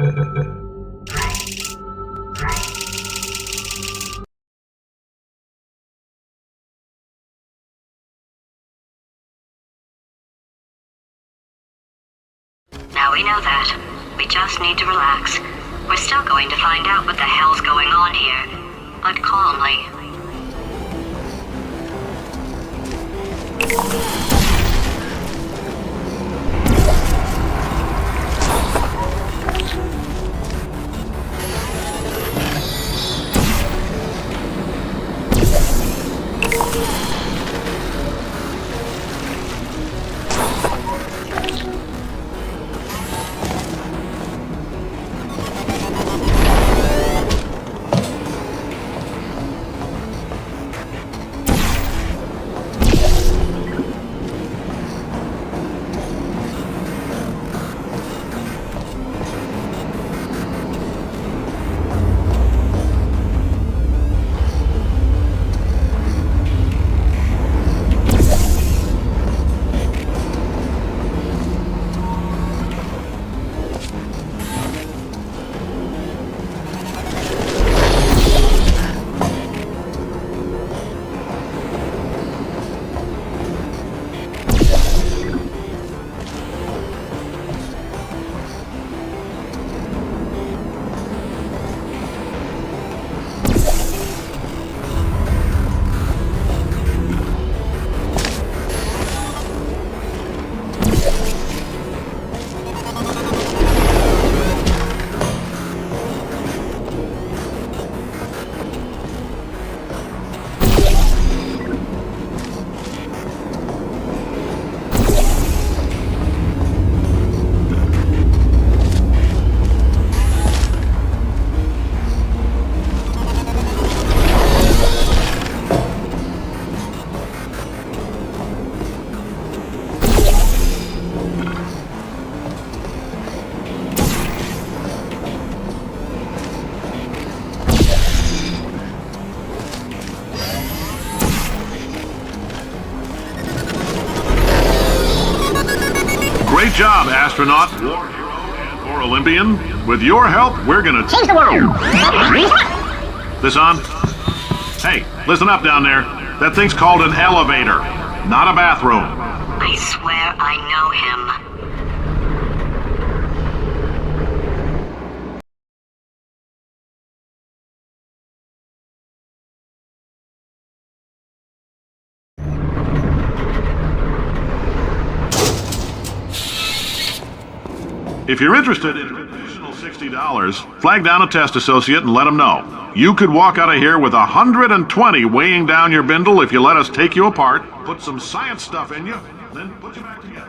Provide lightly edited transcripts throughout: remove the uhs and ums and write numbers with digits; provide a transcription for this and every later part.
Now we know that. We just need to relax. We're still going to find out what the hell's going on here, but calmly. Great job, astronaut, war hero, or Olympian. With your help, we're gonna change the world. This on? Hey, listen up down there. That thing's called an elevator, not a bathroom. I swear I know him. If you're interested in an additional $60, flag down a test associate and let them know. You could walk out of here with 120 weighing down your bindle if you let us take you apart, put some science stuff in you, then put you back together.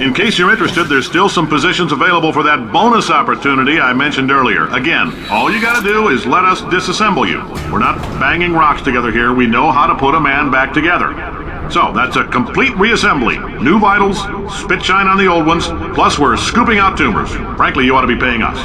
In case you're interested, there's still some positions available for that bonus opportunity I mentioned earlier. Again, all you gotta do is let us disassemble you. We're not banging rocks together here. We know how to put a man back together. So, that's a complete reassembly. New vitals, spit shine on the old ones, plus we're scooping out tumors. Frankly, you ought to be paying us.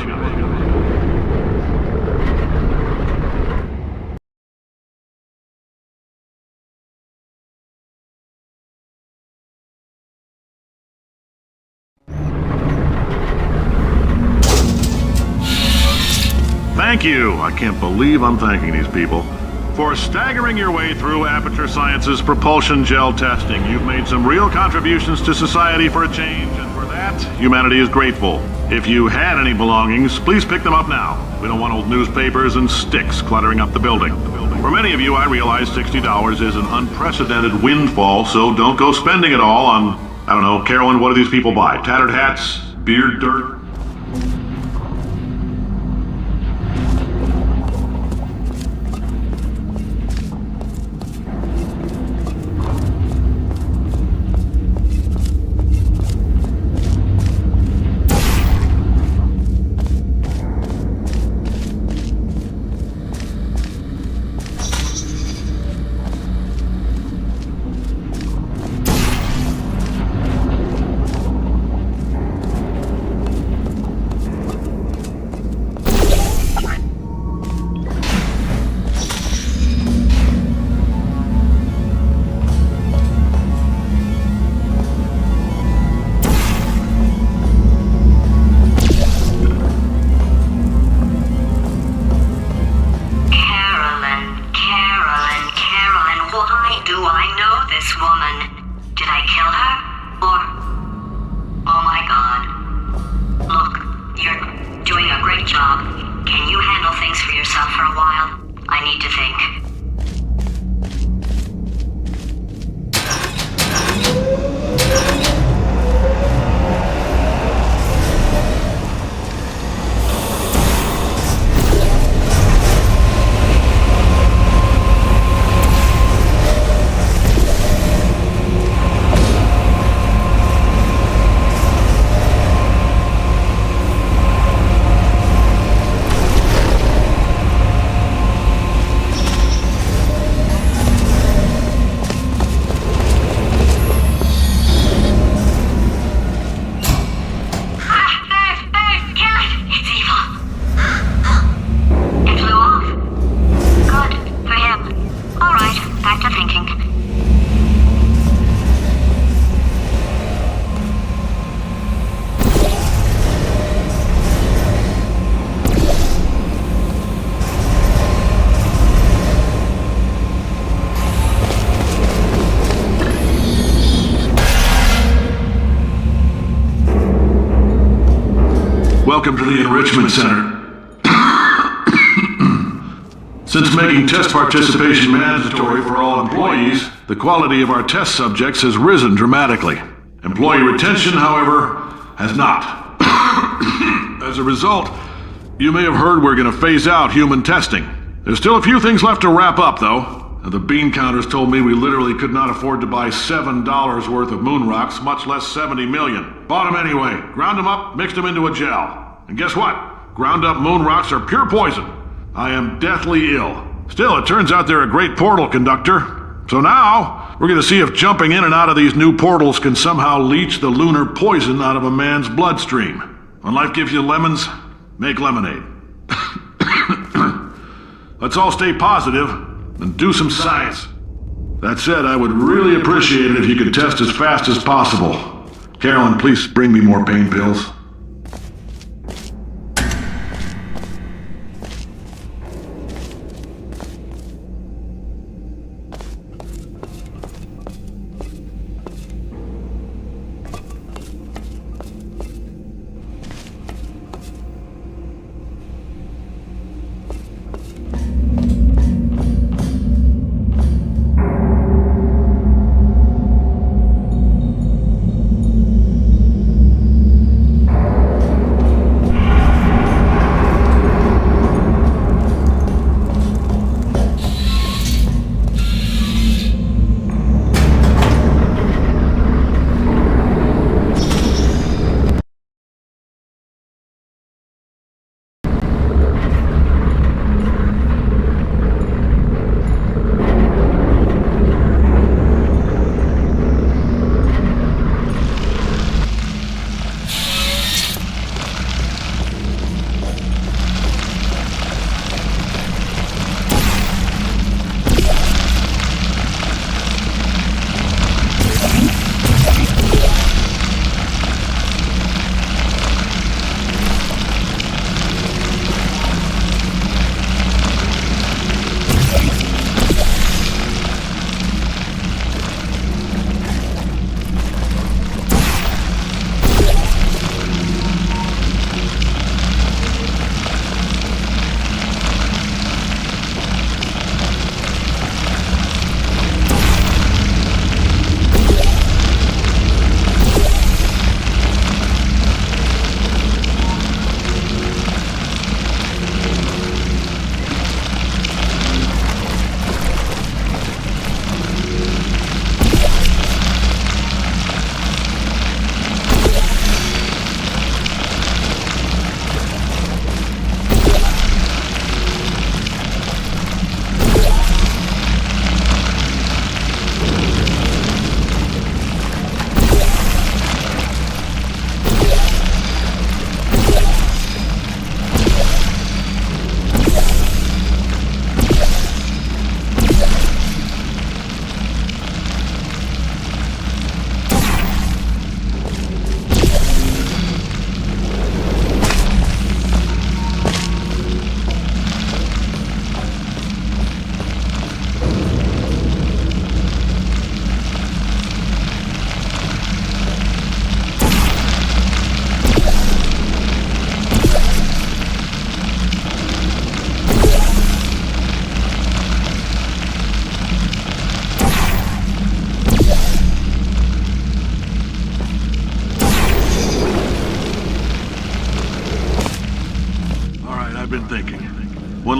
Thank you. I can't believe I'm thanking these people. For staggering your way through Aperture Science's propulsion gel testing, you've made some real contributions to society for a change, and for that, humanity is grateful. If you had any belongings, please pick them up now. We don't want old newspapers and sticks cluttering up the building. For many of you, I realize $60 is an unprecedented windfall, so don't go spending it all on, I don't know, Carolyn, what do these people buy? Tattered hats? Beard dirt? Welcome to the Enrichment Center. Since making test participation mandatory for all employees, the quality of our test subjects has risen dramatically. Employee retention, however, has not. As a result, you may have heard we're going to phase out human testing. There's still a few things left to wrap up, though. The bean counters told me we literally could not afford to buy $7 worth of moon rocks, much less 70 million. Bought them anyway, ground them up, mixed them into a gel. And guess what? Ground up moon rocks are pure poison. I am deathly ill. Still, it turns out they're a great portal conductor. So now, we're going to see if jumping in and out of these new portals can somehow leach the lunar poison out of a man's bloodstream. When life gives you lemons, make lemonade. Let's all stay positive and do some science. That said, I would really appreciate it if you could test as fast as possible. Carolyn, please bring me more pain pills.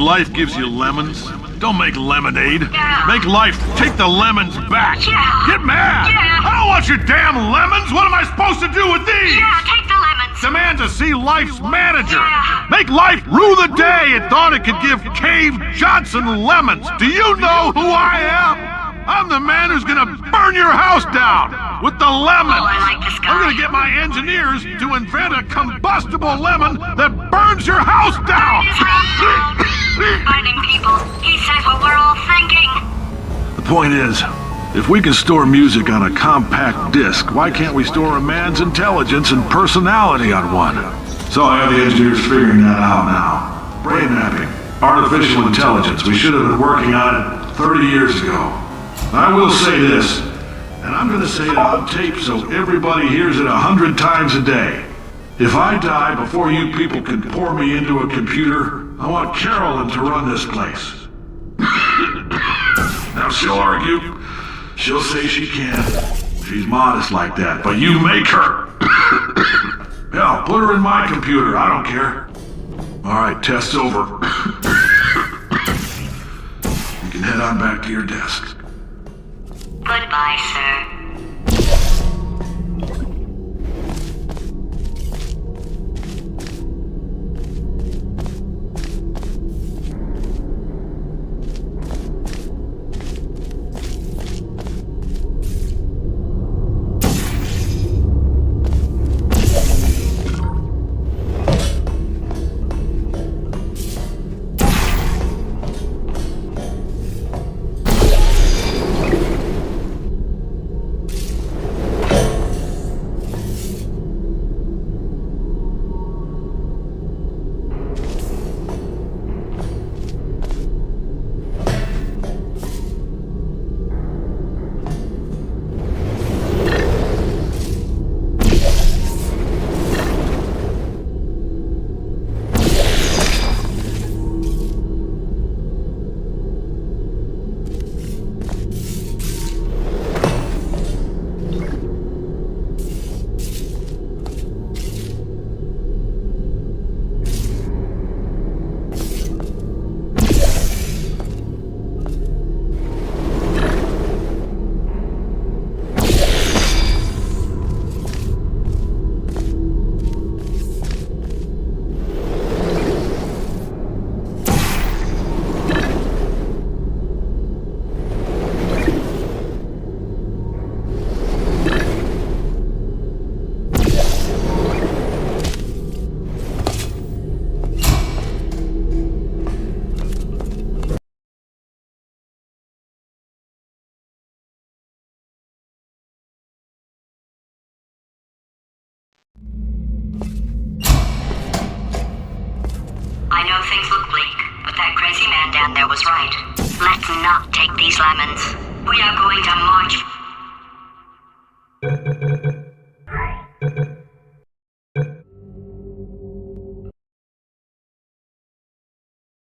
life gives you lemons? Don't make lemonade. Yeah. Make life take the lemons back. Yeah. Get mad. Yeah. I don't want your damn lemons. What am I supposed to do with these? Yeah, take the lemons. Demand to see Life's manager. Yeah. Make Life rue the day it thought it could give Cave Johnson lemons. Do you know who I am? I'm the man who's gonna burn your house down with the lemons. Oh, I like this guy. I'm gonna get my engineers to invent a combustible lemon that burns your house down. His house down. Finding people. He said what we're all thinking. The point is, if we can store music on a compact disc, why can't we store a man's intelligence and personality on one? So I have the engineers figuring that out now. Brain mapping, artificial intelligence. We should have been working on it 30 years ago. I will say this, and I'm going to say it on tape so everybody hears it 100 times a day. If I die before you people can pour me into a computer, I want Carolyn to run this place. Now she'll argue. She'll say she can't. She's modest like that, but you make her. Hell, put her in my computer. I don't care. All right, test's over. You can head on back to your desks. Goodbye, sir. I know things look bleak, but that crazy man down there was right. Let's not take these lemons. We are going